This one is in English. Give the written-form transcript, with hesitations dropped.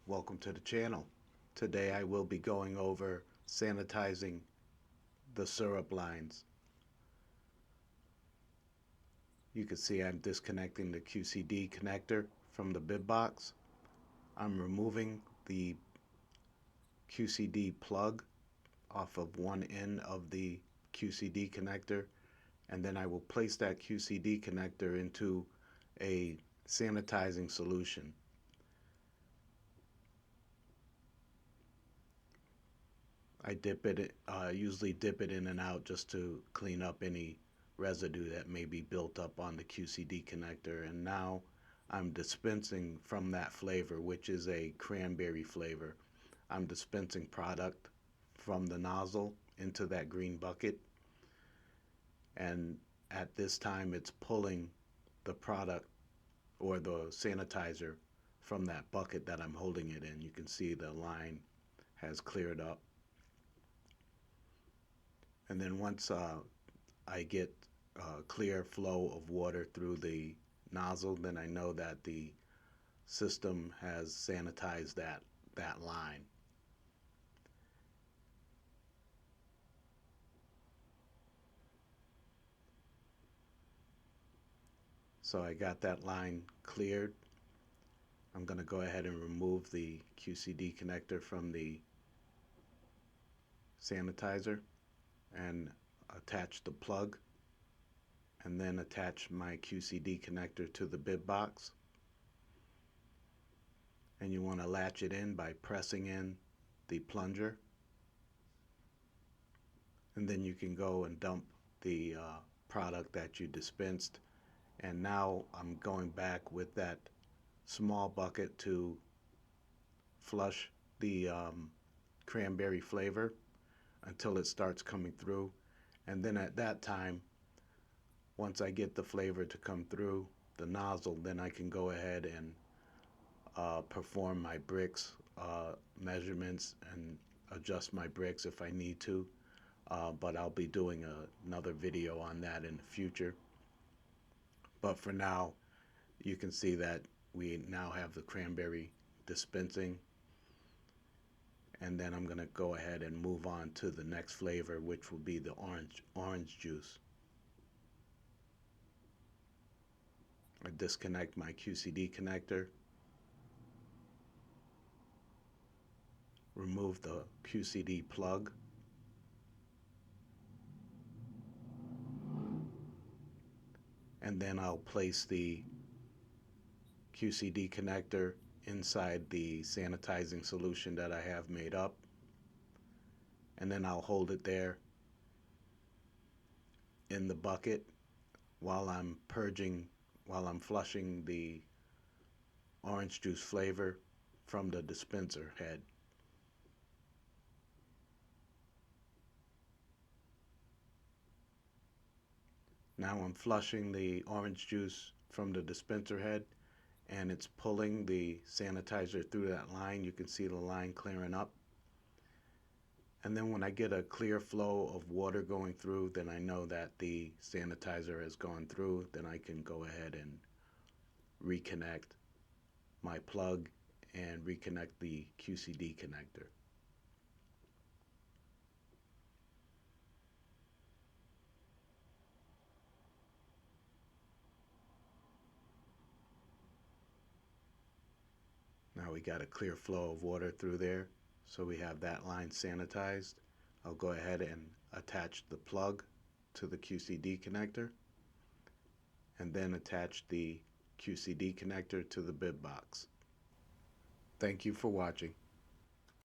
Welcome to the channel. Today I will be going over sanitizing the syrup lines. You can see I'm disconnecting the QCD connector from the bib box. I'm removing the QCD plug off of one end of the QCD connector, and then I will place that QCD connector into a sanitizing solution. I usually dip it in and out just to clean up any residue that may be built up on the QCD connector. And now I'm dispensing from that flavor, which is a cranberry flavor. I'm dispensing product from the nozzle into that green bucket. And at this time, it's pulling the product or the sanitizer from that bucket that I'm holding it in. You can see the line has cleared up. And then once I get a clear flow of water through the nozzle, then I know that the system has sanitized that line. So I got that line cleared. I'm going to go ahead and remove the QCD connector from the sanitizer and attach the plug, and then attach my QCD connector to the bib box. And you want to latch it in by pressing in the plunger, and then you can go and dump the product that you dispensed. And now I'm going back with that small bucket to flush the cranberry flavor until it starts coming through. And then at that time, once I get the flavor to come through the nozzle, then I can go ahead and perform my bricks measurements and adjust my bricks if I need to. But I'll be doing another video on that in the future. But for now, you can see that we now have the cranberry dispensing. And then I'm going to go ahead and move on to the next flavor, which will be the orange juice. I disconnect my QCD connector, remove the QCD plug, and then I'll place the QCD connector inside the sanitizing solution that I have made up, and then I'll hold it there in the bucket while I'm flushing the orange juice flavor from the dispenser head. Now I'm flushing the orange juice from the dispenser head, and it's pulling the sanitizer through that line. You can see the line clearing up. And then when I get a clear flow of water going through, then I know that the sanitizer has gone through. Then I can go ahead and reconnect my plug and reconnect the QCD connector. Now we got a clear flow of water through there, so we have that line sanitized. I'll go ahead and attach the plug to the QCD connector, and then attach the QCD connector to the bib box. Thank you for watching.